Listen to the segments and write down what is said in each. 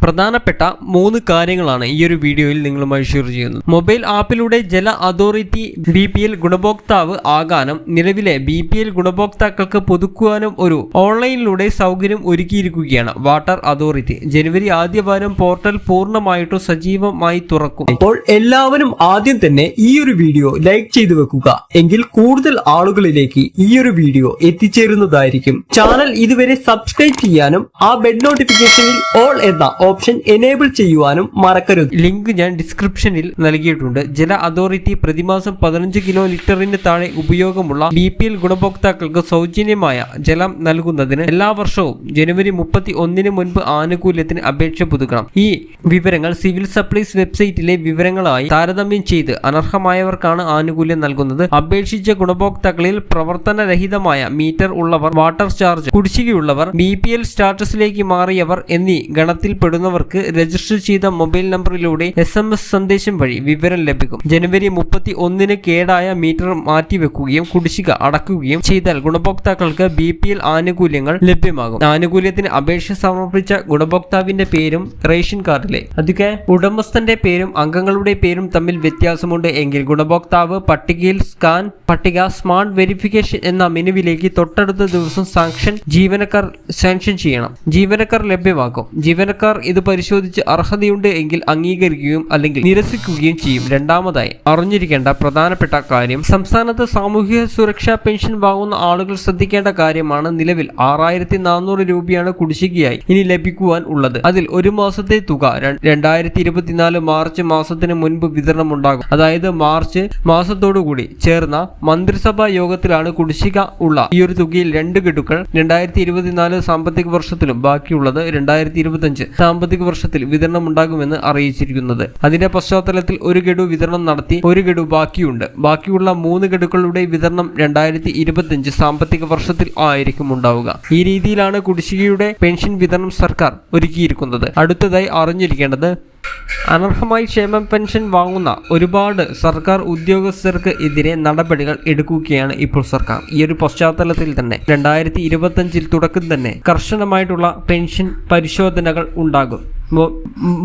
പ്രധാനപ്പെട്ട 3 കാര്യങ്ങളാണ് ഈ ഒരു വീഡിയോയിൽ നിങ്ങളുമായി ഷെയർ ചെയ്യുന്നത്. മൊബൈൽ ആപ്പിലൂടെ ജല അതോറിറ്റി BPL ഗുണഭോക്താവ് ആകാനും നിലവിലെ BPL ഗുണഭോക്താക്കൾക്ക് പുതുക്കുവാനും ഒരു ഓൺലൈനിലൂടെ സൗകര്യം ഒരുക്കിയിരിക്കുകയാണ് വാട്ടർ അതോറിറ്റി. ജനുവരി ആദ്യവാരം പോർട്ടൽ പൂർണ്ണമായിട്ടും സജീവമായി തുറക്കും. അപ്പോൾ എല്ലാവരും ആദ്യം തന്നെ ഈ ഒരു വീഡിയോ ലൈക്ക് ചെയ്തു വെക്കുക, എങ്കിൽ കൂടുതൽ ആളുകളിലേക്ക് ഈ ഒരു വീഡിയോ എത്തിച്ചേരുന്നതായിരിക്കും. ചാനൽ ഇതുവരെ സബ്സ്ക്രൈബ് ചെയ്യാനും ആ ബെൽ നോട്ടിഫിക്കേഷനിൽ ഓൾ എന്ന ഓപ്ഷൻ എനേബിൾ ചെയ്യുവാനും മറക്കരുത്. ലിങ്ക് ഞാൻ ഡിസ്ക്രിപ്ഷനിൽ നൽകിയിട്ടുണ്ട്. ജല അതോറിറ്റി പ്രതിമാസം 15 കിലോ ലിറ്ററിന് താഴെ ഉപയോഗമുള്ള BPL ഗുണഭോക്താക്കൾക്ക് സൗജന്യമായ ജലം നൽകുന്നതിന് എല്ലാ വർഷവും ജനുവരി 31 മുൻപ് ആനുകൂല്യത്തിന് അപേക്ഷ പുതുക്കണം. ഈ വിവരങ്ങൾ സിവിൽ സപ്ലൈസ് വെബ്സൈറ്റിലെ വിവരങ്ങളായി താരതമ്യം ചെയ്ത് അനർഹമായവർക്കാണ് ആനുകൂല്യം നൽകുന്നത്. അപേക്ഷിച്ച ഗുണഭോക്താക്കളിൽ പ്രവർത്തനരഹിതമായ മീറ്റർ ഉള്ളവർ, വാട്ടർ ചാർജ് കുടിശ്ശികയുള്ളവർ, BPL സ്റ്റാറ്റസിലേക്ക് മാറിയവർ എന്നീ ഗണത്തിൽപ്പെടുന്നവർക്ക് രജിസ്റ്റർ ചെയ്ത മൊബൈൽ നമ്പറിലൂടെ SMS സന്ദേശം വഴി വിവരം ലഭിക്കും. ജനുവരി 31 കേടായ മീറ്റർ മാറ്റിവെക്കുകയും കുടിശ്ശിക അടക്കുകയും ചെയ്താൽ ഗുണഭോക്താക്കൾക്ക് BPL ആനുകൂല്യങ്ങൾ ലഭ്യമാകും. ആനുകൂല്യത്തിന് അപേക്ഷ സമർപ്പിച്ച ഗുണഭോക്താവിന്റെ പേരും റേഷൻ കാർഡിലെ അതൊക്കെ ഉടമസ്ഥന്റെ പേരും അംഗങ്ങളുടെ പേരും തമ്മിൽ വ്യത്യാസമുണ്ട് എങ്കിൽ ഗുണഭോക്താവ് പട്ടികയിൽ സ്കാൻ പട്ടിക സ്മാർട്ട് വെരിഫിക്കേഷൻ എന്ന മെനുവിലേക്ക് തൊട്ടടുത്ത ദിവസം ജീവനക്കാർ സാങ്ഷൻ ചെയ്യണം. ജീവനക്കാർ ലഭ്യമാക്കും. ജീവനക്കാർ ഇത് പരിശോധിച്ച് അർഹതയുണ്ട് എങ്കിൽ അംഗീകരിക്കുകയും അല്ലെങ്കിൽ നിരസിക്കുകയും ചെയ്യും. രണ്ടാമതായി അറിഞ്ഞിരിക്കേണ്ട പ്രധാനപ്പെട്ട കാര്യം, സംസ്ഥാനത്ത് സാമൂഹിക സുരക്ഷാ പെൻഷൻ വാങ്ങുന്ന ആളുകൾ ശ്രദ്ധിക്കേണ്ട കാര്യമാണ്. നിലവിൽ 6400 രൂപയാണ് കുടിശ്ശികയായി ഇനി ലഭിക്കുവാൻ ഉള്ളത്. അതിൽ ഒരു മാസത്തെ തുക 2024 മാർച്ച് മാസത്തിന് മുൻപ് വിതരണം ഉണ്ടാകും. അതായത് മാർച്ച് മാസത്തോടുകൂടി ചേർന്ന മന്ത്രിസഭാ യോഗത്തിലാണ് കുടിശ്ശിക ഉള്ള ഈ ഒരു തുകയിൽ 2 ഗഡുക്കൾ 2024 സാമ്പത്തിക വർഷത്തിലും ബാക്കിയുള്ളത് 2025 സാമ്പത്തിക വർഷത്തിൽ വിതരണം ഉണ്ടാകുമെന്ന് അറിയിച്ചിരിക്കുന്നത്. അതിന്റെ പശ്ചാത്തലത്തിൽ ഒരു ഗഡു വിതരണം നടത്തി, ഒരു ഗഡു ബാക്കിയുണ്ട്. ബാക്കിയുള്ള 3 ഗഡുക്കളുടെ വിതരണം 2025 സാമ്പത്തിക വർഷത്തിൽ ആയിരിക്കും ഉണ്ടാവുക. ഈ രീതിയിലാണ് കുടിശ്ശികയുടെ പെൻഷൻ വിതരണം സർക്കാർ ഒരുക്കിയിരിക്കുന്നത്. അടുത്തതായി അറിഞ്ഞിരിക്കേണ്ടത്, അനർഹമായി ക്ഷേമ പെൻഷൻ വാങ്ങുന്ന ഒരുപാട് സർക്കാർ ഉദ്യോഗസ്ഥർക്ക് എതിരെ നടപടികൾ എടുക്കുകയാണ് ഇപ്പോൾ സർക്കാർ. ഈ ഒരു പശ്ചാത്തലത്തിൽ തന്നെ 2025 തുടക്കം തന്നെ കർശനമായിട്ടുള്ള പെൻഷൻ പരിശോധനകൾ ഉണ്ടാകും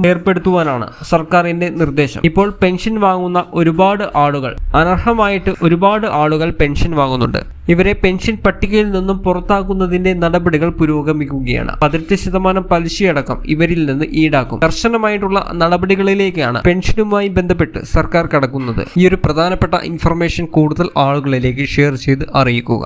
ഏർപ്പെടുത്തുവാനാണ് സർക്കാരിന്റെ നിർദ്ദേശം. ഇപ്പോൾ പെൻഷൻ വാങ്ങുന്ന ഒരുപാട് ആളുകൾ, അനർഹമായിട്ട് ഒരുപാട് ആളുകൾ പെൻഷൻ വാങ്ങുന്നുണ്ട്. ഇവരെ പെൻഷൻ പട്ടികയിൽ നിന്നും പുറത്താക്കുന്നതിന്റെ നടപടികൾ പുരോഗമിക്കുകയാണ്. 18% പലിശയടക്കം ഇവരിൽ നിന്ന് ഈടാക്കും. കർശനമായിട്ടുള്ള നടപടികളിലേക്കാണ് പെൻഷനുമായി ബന്ധപ്പെട്ട് സർക്കാർ കടക്കുന്നത്. ഈ ഒരു പ്രധാനപ്പെട്ട ഇൻഫർമേഷൻ കൂടുതൽ ആളുകളിലേക്ക് ഷെയർ ചെയ്ത് അറിയിക്കുക.